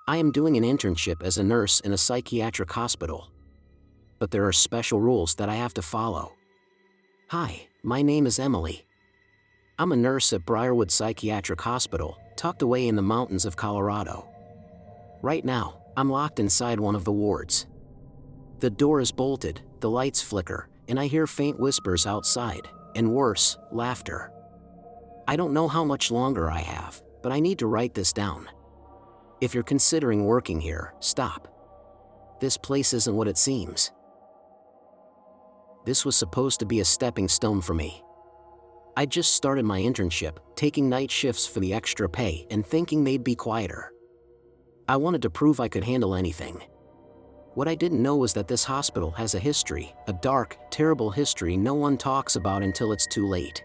I am doing an internship as a nurse in a psychiatric hospital. But there are special rules that I have to follow. Hi, my name is Emily. I'm a nurse at Briarwood Psychiatric Hospital, tucked away in the mountains of Colorado. Right now, I'm locked inside one of the wards. The door is bolted, the lights flicker, and I hear faint whispers outside, and worse, laughter. I don't know how much longer I have, but I need to write this down. If you're considering working here, stop. This place isn't what it seems. This was supposed to be a stepping stone for me. I just started my internship, taking night shifts for the extra pay and thinking they'd be quieter. I wanted to prove I could handle anything. What I didn't know was that this hospital has a history, a dark, terrible history no one talks about until it's too late.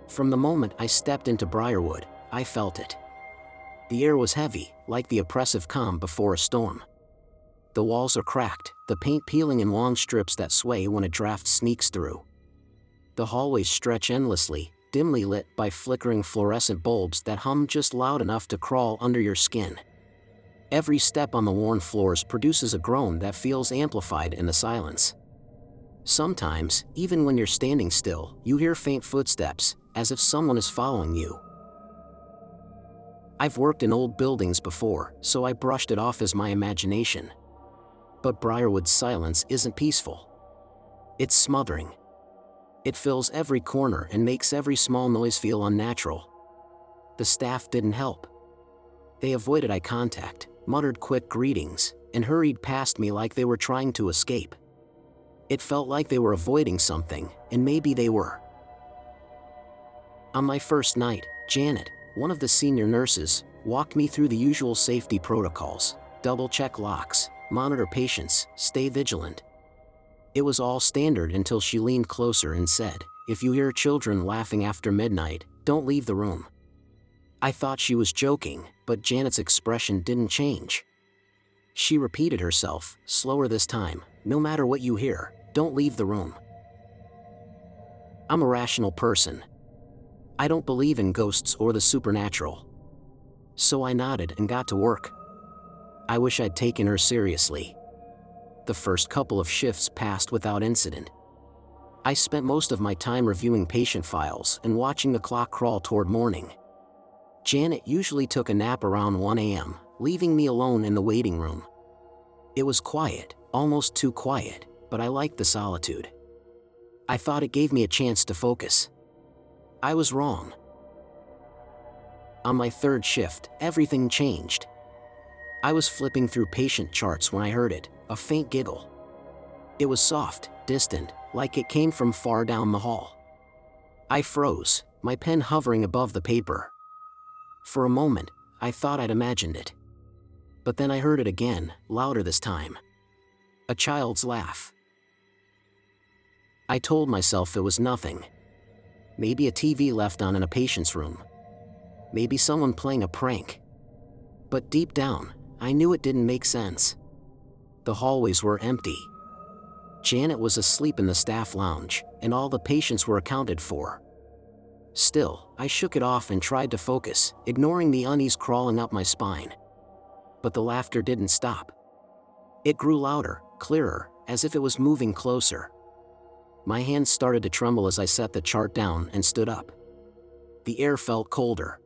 From the moment I stepped into Briarwood, I felt it. The air was heavy, like the oppressive calm before a storm. The walls are cracked, the paint peeling in long strips that sway when a draft sneaks through. The hallways stretch endlessly, dimly lit by flickering fluorescent bulbs that hum just loud enough to crawl under your skin. Every step on the worn floors produces a groan that feels amplified in the silence. Sometimes, even when you're standing still, you hear faint footsteps, as if someone is following you. I've worked in old buildings before, so I brushed it off as my imagination. But Briarwood's silence isn't peaceful. It's smothering. It fills every corner and makes every small noise feel unnatural. The staff didn't help. They avoided eye contact, muttered quick greetings, and hurried past me like they were trying to escape. It felt like they were avoiding something, and maybe they were. On my first night, Janet, one of the senior nurses, walked me through the usual safety protocols: double-check locks, monitor patients, stay vigilant. It was all standard until she leaned closer and said, "If you hear children laughing after midnight, don't leave the room." I thought she was joking, but Janet's expression didn't change. She repeated herself, slower this time, "No matter what you hear, don't leave the room." I'm a rational person. I don't believe in ghosts or the supernatural. So I nodded and got to work. I wish I'd taken her seriously. The first couple of shifts passed without incident. I spent most of my time reviewing patient files and watching the clock crawl toward morning. Janet usually took a nap around 1 a.m., leaving me alone in the waiting room. It was quiet, almost too quiet, but I liked the solitude. I thought it gave me a chance to focus. I was wrong. On my third shift, everything changed. I was flipping through patient charts when I heard it, a faint giggle. It was soft, distant, like it came from far down the hall. I froze, my pen hovering above the paper. For a moment, I thought I'd imagined it. But then I heard it again, louder this time. A child's laugh. I told myself it was nothing. Maybe a TV left on in a patient's room. Maybe someone playing a prank. But deep down, I knew it didn't make sense. The hallways were empty. Janet was asleep in the staff lounge, and all the patients were accounted for. Still, I shook it off and tried to focus, ignoring the unease crawling up my spine. But the laughter didn't stop. It grew louder, clearer, as if it was moving closer. My hands started to tremble as I set the chart down and stood up. The air felt colder.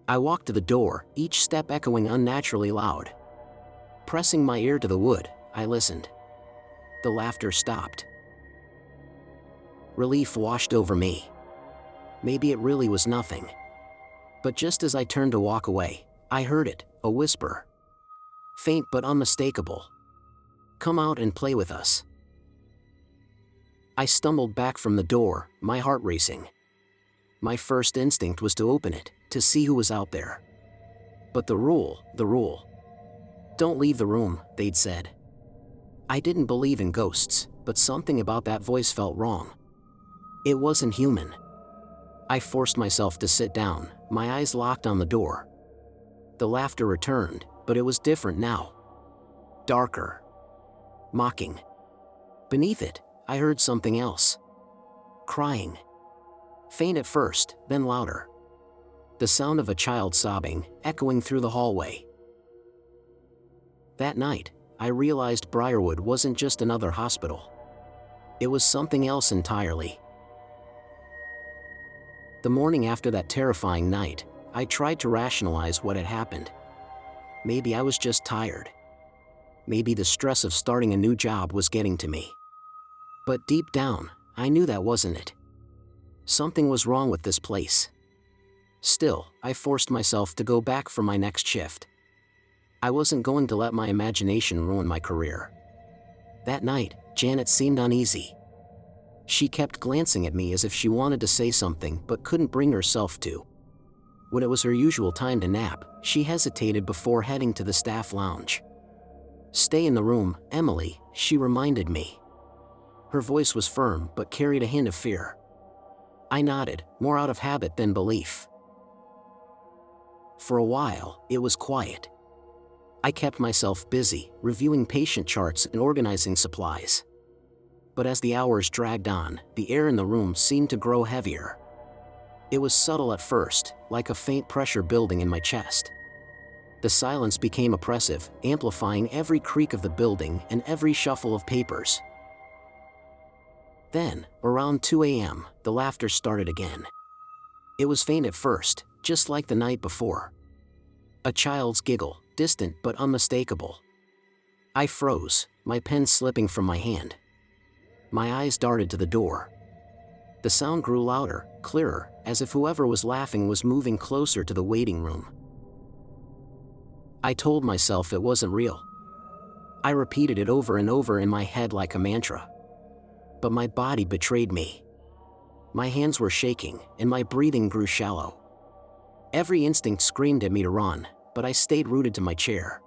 I walked to the door, each step echoing unnaturally loud. Pressing my ear to the wood, I listened. The laughter stopped. Relief washed over me. Maybe it really was nothing. But just as I turned to walk away, I heard it, a whisper. Faint but unmistakable. "Come out and play with us." I stumbled back from the door, my heart racing. My first instinct was to open it, to see who was out there. But the rule. Don't leave the room, they'd said. I didn't believe in ghosts, but something about that voice felt wrong. It wasn't human. I forced myself to sit down, my eyes locked on the door. The laughter returned, but it was different now. Darker. Mocking. Beneath it, I heard something else. Crying. Faint at first, then louder. the sound of a child sobbing, echoing through the hallway. That night, I realized Briarwood wasn't just another hospital. It was something else entirely. The morning after that terrifying night, I tried to rationalize what had happened. Maybe I was just tired. Maybe the stress of starting a new job was getting to me. But deep down, I knew that wasn't it. Something was wrong with this place. Still, I forced myself to go back for my next shift. I wasn't going to let my imagination ruin my career. That night, Janet seemed uneasy. She kept glancing at me as if she wanted to say something but couldn't bring herself to. When it was her usual time to nap, she hesitated before heading to the staff lounge. "Stay in the room, Emily," she reminded me. Her voice was firm but carried a hint of fear. I nodded, more out of habit than belief. For a while, it was quiet. I kept myself busy, reviewing patient charts and organizing supplies. But as the hours dragged on, the air in the room seemed to grow heavier. It was subtle at first, like a faint pressure building in my chest. The silence became oppressive, amplifying every creak of the building and every shuffle of papers. Then, around 2 a.m., the laughter started again. It was faint at first, just like the night before. A child's giggle, distant but unmistakable. I froze, my pen slipping from my hand. My eyes darted to the door. The sound grew louder, clearer, as if whoever was laughing was moving closer to the waiting room. I told myself it wasn't real. I repeated it over and over in my head like a mantra. But my body betrayed me. My hands were shaking, and my breathing grew shallow. Every instinct screamed at me to run, but I stayed rooted to my chair.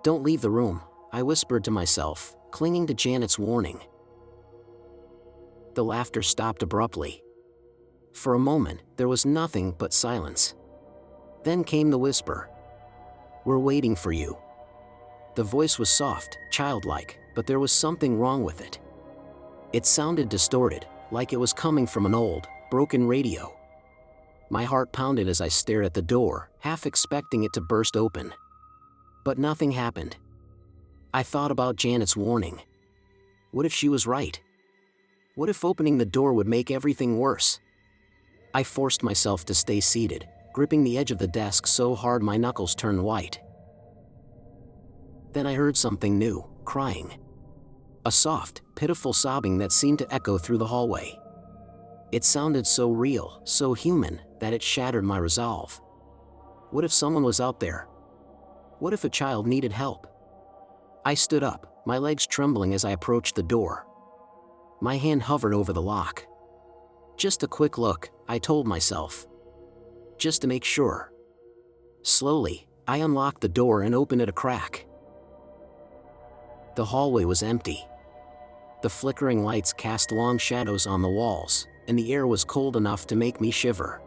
"Don't leave the room," I whispered to myself, clinging to Janet's warning. The laughter stopped abruptly. For a moment, there was nothing but silence. Then came the whisper. "We're waiting for you." The voice was soft, childlike, but there was something wrong with it. It sounded distorted, like it was coming from an old, broken radio. My heart pounded as I stared at the door, half expecting it to burst open. But nothing happened. I thought about Janet's warning. What if she was right? What if opening the door would make everything worse? I forced myself to stay seated, gripping the edge of the desk so hard my knuckles turned white. Then I heard something new, crying. A soft, pitiful sobbing that seemed to echo through the hallway. It sounded so real, so human, that it shattered my resolve. What if someone was out there? What if a child needed help? I stood up, my legs trembling as I approached the door. My hand hovered over the lock. Just a quick look, I told myself. Just to make sure. Slowly, I unlocked the door and opened it a crack. The hallway was empty. The flickering lights cast long shadows on the walls, and the air was cold enough to make me shiver.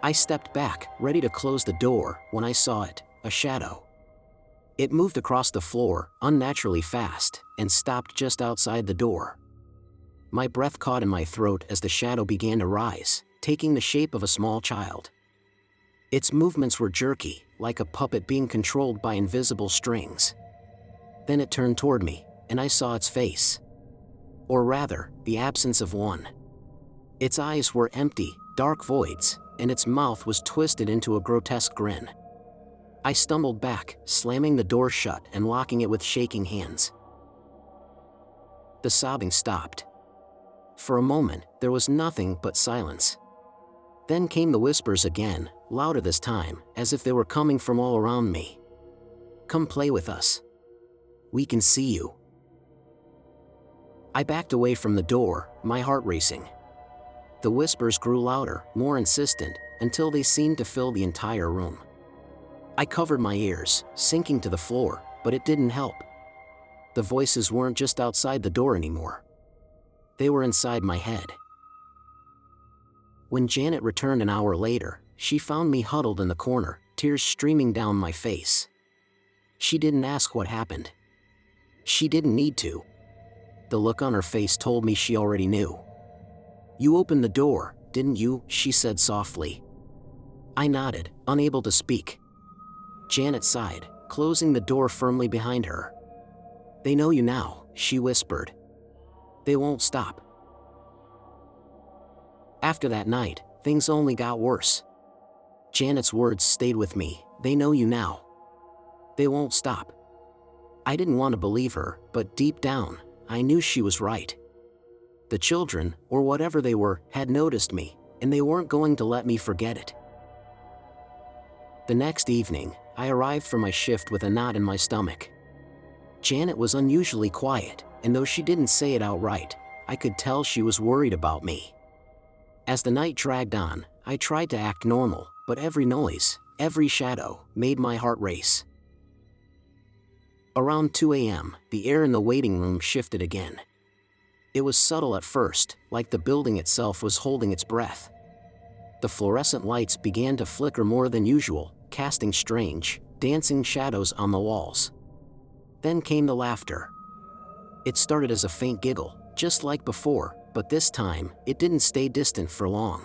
I stepped back, ready to close the door, when I saw it, a shadow. It moved across the floor, unnaturally fast, and stopped just outside the door. My breath caught in my throat as the shadow began to rise, taking the shape of a small child. Its movements were jerky, like a puppet being controlled by invisible strings. Then it turned toward me, and I saw its face. Or rather, the absence of one. Its eyes were empty, dark voids, and its mouth was twisted into a grotesque grin. I stumbled back, slamming the door shut and locking it with shaking hands. The sobbing stopped. For a moment, there was nothing but silence. Then came the whispers again, louder this time, as if they were coming from all around me. "Come play with us. We can see you." I backed away from the door, my heart racing. The whispers grew louder, more insistent, until they seemed to fill the entire room. I covered my ears, sinking to the floor, but it didn't help. The voices weren't just outside the door anymore. They were inside my head. When Janet returned an hour later, she found me huddled in the corner, tears streaming down my face. She didn't ask what happened. She didn't need to. The look on her face told me she already knew. "You opened the door, didn't you?" she said softly. I nodded, unable to speak. Janet sighed, closing the door firmly behind her. "They know you now," she whispered. "They won't stop." After that night, things only got worse. Janet's words stayed with me. "They know you now. They won't stop." I didn't want to believe her, but deep down, I knew she was right. The children, or whatever they were, had noticed me, and they weren't going to let me forget it. The next evening, I arrived for my shift with a knot in my stomach. Janet was unusually quiet, and though she didn't say it outright, I could tell she was worried about me. As the night dragged on, I tried to act normal, but every noise, every shadow, made my heart race. Around 2 a.m., the air in the waiting room shifted again. It was subtle at first, like the building itself was holding its breath. The fluorescent lights began to flicker more than usual, casting strange, dancing shadows on the walls. Then came the laughter. It started as a faint giggle, just like before, but this time, it didn't stay distant for long.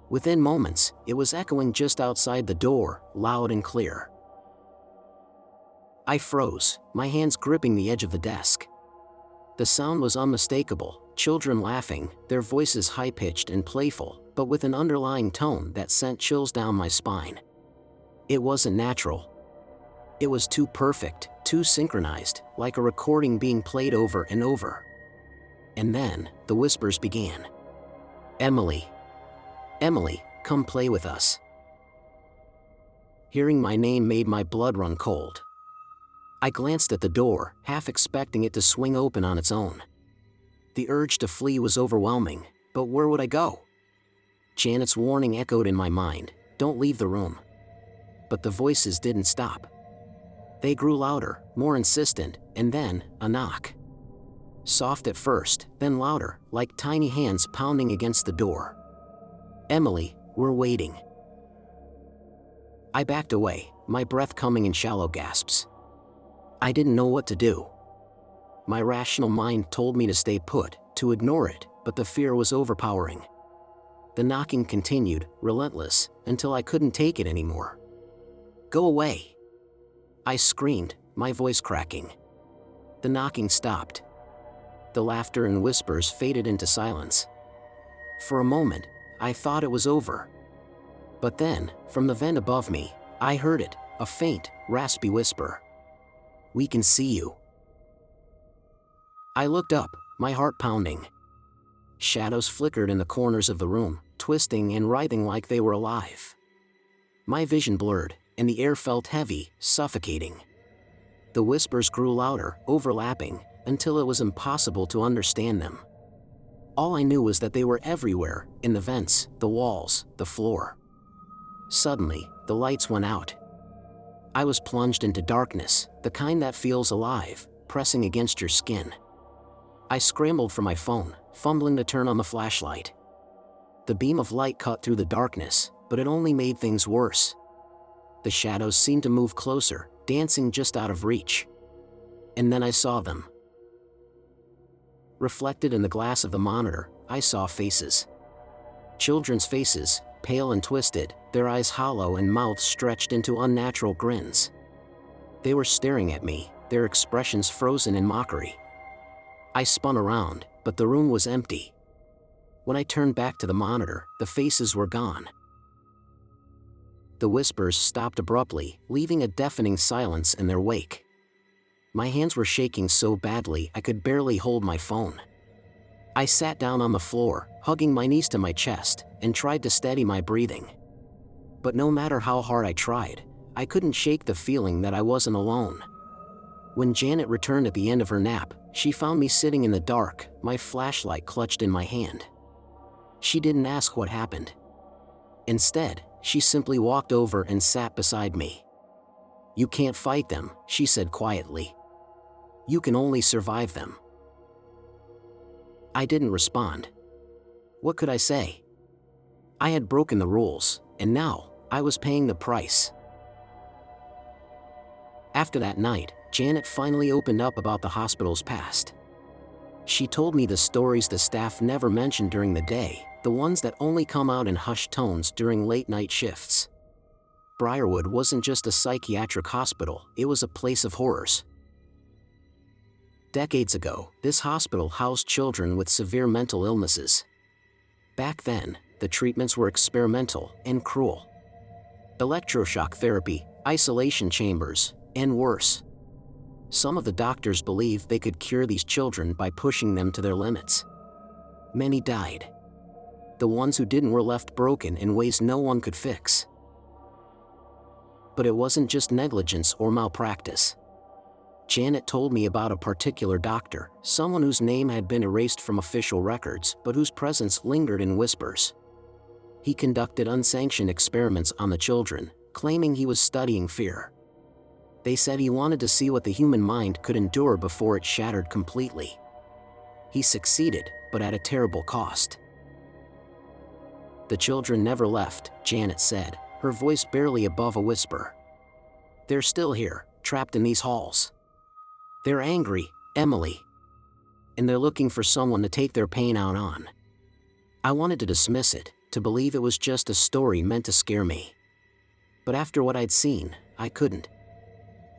Within moments, it was echoing just outside the door, loud and clear. I froze, my hands gripping the edge of the desk. The sound was unmistakable, children laughing, their voices high-pitched and playful, but with an underlying tone that sent chills down my spine. It wasn't natural. It was too perfect, too synchronized, like a recording being played over and over. And then, the whispers began. "Emily. Emily, come play with us." Hearing my name made my blood run cold. I glanced at the door, half expecting it to swing open on its own. The urge to flee was overwhelming, but where would I go? Janet's warning echoed in my mind, "Don't leave the room." But the voices didn't stop. They grew louder, more insistent, and then, a knock. Soft at first, then louder, like tiny hands pounding against the door. "Emily, we're waiting." I backed away, my breath coming in shallow gasps. I didn't know what to do. My rational mind told me to stay put, to ignore it, but the fear was overpowering. The knocking continued, relentless, until I couldn't take it anymore. "Go away!" I screamed, my voice cracking. The knocking stopped. The laughter and whispers faded into silence. For a moment, I thought it was over. But then, from the vent above me, I heard it, a faint, raspy whisper. "We can see you." I looked up, my heart pounding. Shadows flickered in the corners of the room, twisting and writhing like they were alive. My vision blurred, and the air felt heavy, suffocating. The whispers grew louder, overlapping, until it was impossible to understand them. All I knew was that they were everywhere, in the vents, the walls, the floor. Suddenly, the lights went out. I was plunged into darkness, the kind that feels alive, pressing against your skin. I scrambled for my phone, fumbling to turn on the flashlight. The beam of light cut through the darkness, but it only made things worse. The shadows seemed to move closer, dancing just out of reach. And then I saw them. Reflected in the glass of the monitor, I saw faces. Children's faces, pale and twisted, their eyes hollow and mouths stretched into unnatural grins. They were staring at me, their expressions frozen in mockery. I spun around, but the room was empty. When I turned back to the monitor, the faces were gone. The whispers stopped abruptly, leaving a deafening silence in their wake. My hands were shaking so badly I could barely hold my phone. I sat down on the floor, hugging my knees to my chest, and tried to steady my breathing. But no matter how hard I tried, I couldn't shake the feeling that I wasn't alone. When Janet returned at the end of her nap, she found me sitting in the dark, my flashlight clutched in my hand. She didn't ask what happened. Instead, she simply walked over and sat beside me. "You can't fight them," she said quietly. "You can only survive them." I didn't respond. What could I say? I had broken the rules, and now, I was paying the price. After that night, Janet finally opened up about the hospital's past. She told me the stories the staff never mentioned during the day, The ones that only come out in hushed tones during late-night shifts. Briarwood wasn't just a psychiatric hospital, it was a place of horrors. Decades ago, this hospital housed children with severe mental illnesses. Back then, the treatments were experimental and cruel. Electroshock therapy, isolation chambers, and worse. Some of the doctors believed they could cure these children by pushing them to their limits. Many died. The ones who didn't were left broken in ways no one could fix. But it wasn't just negligence or malpractice. Janet told me about a particular doctor, someone whose name had been erased from official records but whose presence lingered in whispers. He conducted unsanctioned experiments on the children, claiming he was studying fear. They said he wanted to see what the human mind could endure before it shattered completely. He succeeded, but at a terrible cost. The children never left, Janet said, her voice barely above a whisper. They're still here, trapped in these halls. They're angry, Emily. And they're looking for someone to take their pain out on. I wanted to dismiss it, to believe it was just a story meant to scare me. But after what I'd seen, I couldn't.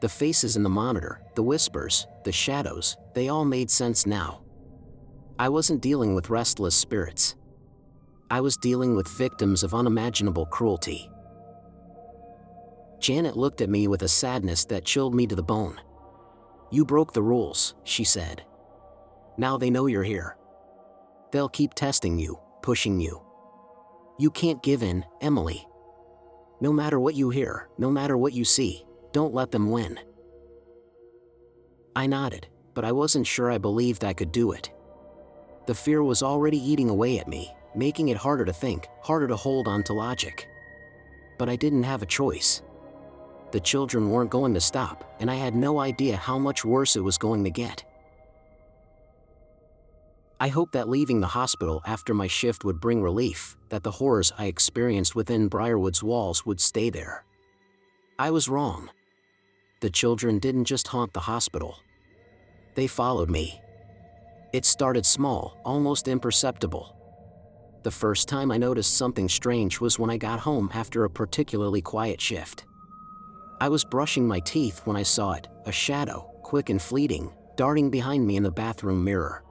The faces in the monitor, the whispers, the shadows, they all made sense now. I wasn't dealing with restless spirits. I was dealing with victims of unimaginable cruelty. Janet looked at me with a sadness that chilled me to the bone. You broke the rules, she said. Now they know you're here. They'll keep testing you, pushing you. You can't give in, Emily. No matter what you hear, no matter what you see, don't let them win. I nodded, but I wasn't sure I believed I could do it. The fear was already eating away at me, making it harder to think, harder to hold on to logic. But I didn't have a choice. The children weren't going to stop, and I had no idea how much worse it was going to get. I hoped that leaving the hospital after my shift would bring relief, that the horrors I experienced within Briarwood's walls would stay there. I was wrong. The children didn't just haunt the hospital. They followed me. It started small, almost imperceptible. The first time I noticed something strange was when I got home after a particularly quiet shift. I was brushing my teeth when I saw it, a shadow, quick and fleeting, darting behind me in the bathroom mirror.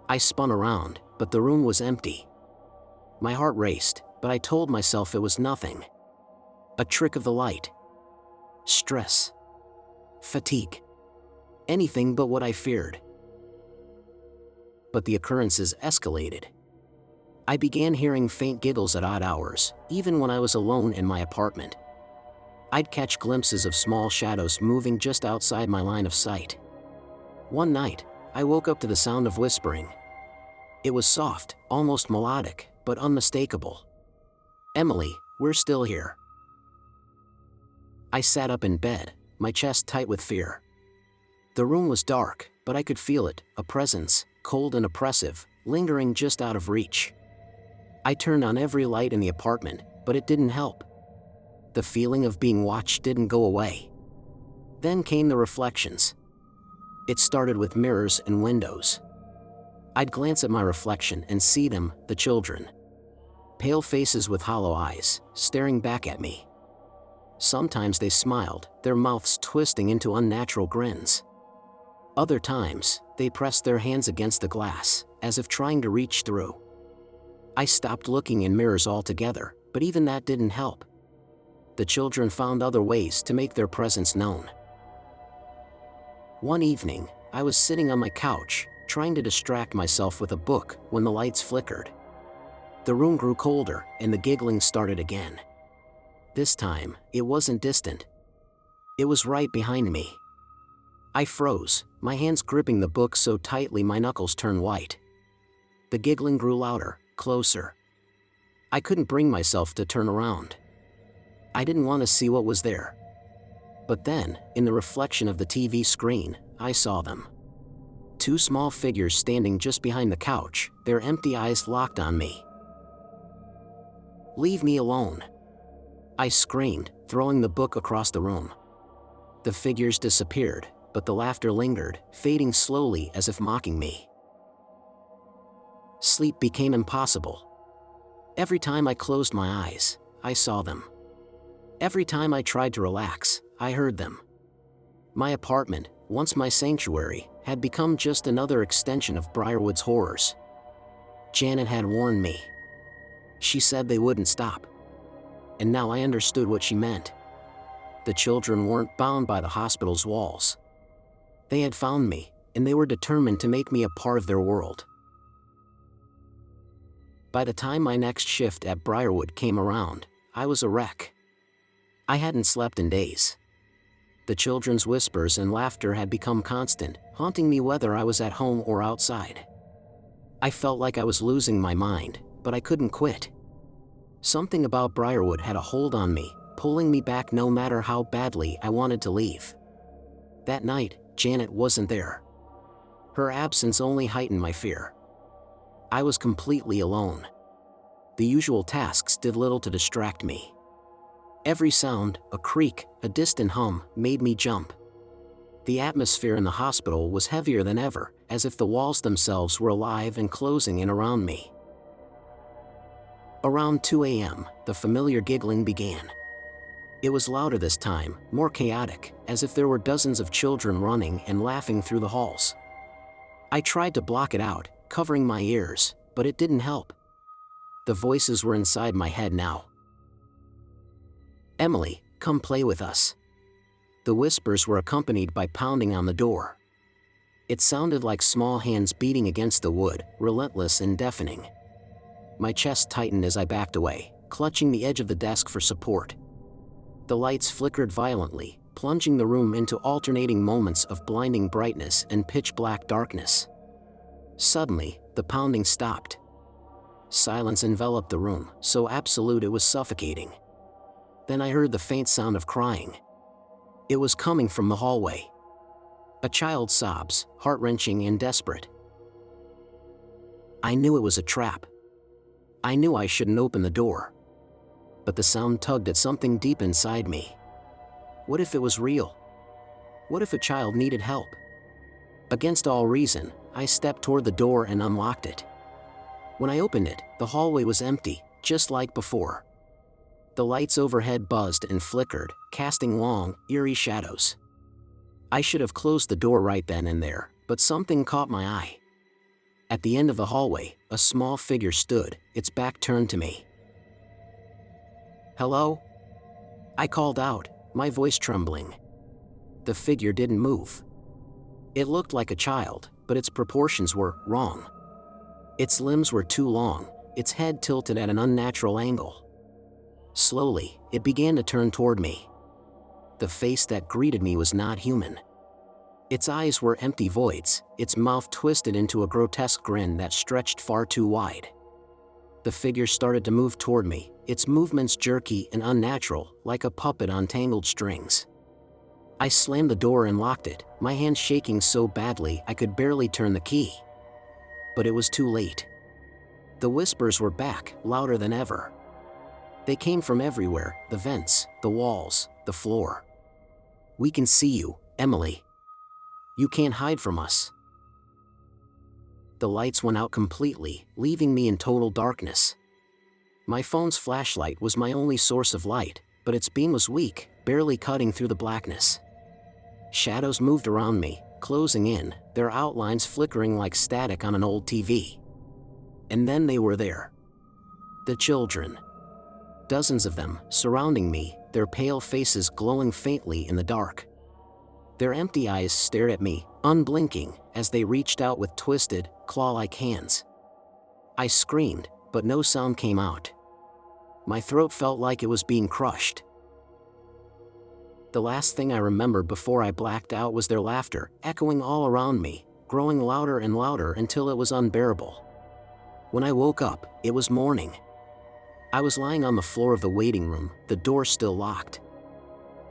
I spun around, but the room was empty. My heart raced, but I told myself it was nothing. A trick of the light. Stress. Fatigue. Anything but what I feared. But the occurrences escalated. I began hearing faint giggles at odd hours, even when I was alone in my apartment. I'd catch glimpses of small shadows moving just outside my line of sight. One night, I woke up to the sound of whispering. It was soft, almost melodic, but unmistakable. Emily, we're still here. I sat up in bed, my chest tight with fear. The room was dark, but I could feel it, a presence, cold and oppressive, lingering just out of reach. I turned on every light in the apartment, but it didn't help. The feeling of being watched didn't go away. Then came the reflections. It started with mirrors and windows. I'd glance at my reflection and see them, the children. Pale faces with hollow eyes, staring back at me. Sometimes they smiled, their mouths twisting into unnatural grins. Other times, they pressed their hands against the glass, as if trying to reach through. I stopped looking in mirrors altogether, but even that didn't help. The children found other ways to make their presence known. One evening, I was sitting on my couch, trying to distract myself with a book, when the lights flickered. The room grew colder, and the giggling started again. This time, it wasn't distant. It was right behind me. I froze, my hands gripping the book so tightly my knuckles turned white. The giggling grew louder, closer. I couldn't bring myself to turn around. I didn't want to see what was there. But then, in the reflection of the TV screen, I saw them. Two small figures standing just behind the couch, their empty eyes locked on me. Leave me alone. I screamed, throwing the book across the room. The figures disappeared, but the laughter lingered, fading slowly as if mocking me. Sleep became impossible. Every time I closed my eyes, I saw them. Every time I tried to relax, I heard them. My apartment, once my sanctuary, had become just another extension of Briarwood's horrors. Janet had warned me. She said they wouldn't stop. And now I understood what she meant. The children weren't bound by the hospital's walls. They had found me, and they were determined to make me a part of their world. By the time my next shift at Briarwood came around, I was a wreck. I hadn't slept in days. The children's whispers and laughter had become constant, haunting me whether I was at home or outside. I felt like I was losing my mind, but I couldn't quit. Something about Briarwood had a hold on me, pulling me back no matter how badly I wanted to leave. That night, Janet wasn't there. Her absence only heightened my fear. I was completely alone. The usual tasks did little to distract me. Every sound, a creak, a distant hum, made me jump. The atmosphere in the hospital was heavier than ever, as if the walls themselves were alive and closing in around me. Around 2 a.m., the familiar giggling began. It was louder this time, more chaotic, as if there were dozens of children running and laughing through the halls. I tried to block it out, covering my ears, but it didn't help. The voices were inside my head now. "Emily, come play with us." The whispers were accompanied by pounding on the door. It sounded like small hands beating against the wood, relentless and deafening. My chest tightened as I backed away, clutching the edge of the desk for support. The lights flickered violently, plunging the room into alternating moments of blinding brightness and pitch-black darkness. Suddenly, the pounding stopped. Silence enveloped the room, so absolute it was suffocating. Then I heard the faint sound of crying. It was coming from the hallway. A child's sobs, heart-wrenching and desperate. I knew it was a trap. I knew I shouldn't open the door. But the sound tugged at something deep inside me. What if it was real? What if a child needed help? Against all reason, I stepped toward the door and unlocked it. When I opened it, the hallway was empty, just like before. The lights overhead buzzed and flickered, casting long, eerie shadows. I should have closed the door right then and there, but something caught my eye. At the end of the hallway, a small figure stood, its back turned to me. "Hello?" I called out, my voice trembling. The figure didn't move. It looked like a child, but its proportions were wrong. Its limbs were too long, its head tilted at an unnatural angle. Slowly, it began to turn toward me. The face that greeted me was not human. Its eyes were empty voids, its mouth twisted into a grotesque grin that stretched far too wide. The figure started to move toward me, its movements jerky and unnatural, like a puppet on tangled strings. I slammed the door and locked it, my hands shaking so badly I could barely turn the key. But it was too late. The whispers were back, louder than ever. They came from everywhere, the vents, the walls, the floor. "We can see you, Emily. You can't hide from us." The lights went out completely, leaving me in total darkness. My phone's flashlight was my only source of light, but its beam was weak, barely cutting through the blackness. Shadows moved around me, closing in, their outlines flickering like static on an old TV. And then they were there. The children. Dozens of them, surrounding me, their pale faces glowing faintly in the dark. Their empty eyes stared at me, unblinking, as they reached out with twisted, claw-like hands. I screamed, but no sound came out. My throat felt like it was being crushed. The last thing I remembered before I blacked out was their laughter, echoing all around me, growing louder and louder until it was unbearable. When I woke up, it was morning. I was lying on the floor of the waiting room, the door still locked.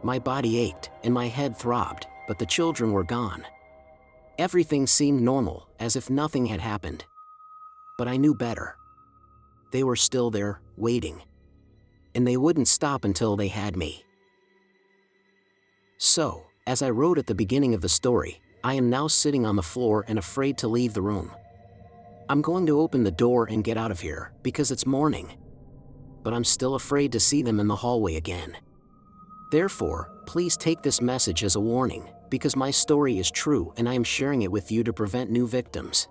My body ached, and my head throbbed, but the children were gone. Everything seemed normal, as if nothing had happened. But I knew better. They were still there, waiting. And they wouldn't stop until they had me. So, as I wrote at the beginning of the story, I am now sitting on the floor and afraid to leave the room. I'm going to open the door and get out of here, because it's morning. but I'm still afraid to see them in the hallway again. Therefore, please take this message as a warning, because my story is true and I am sharing it with you to prevent new victims.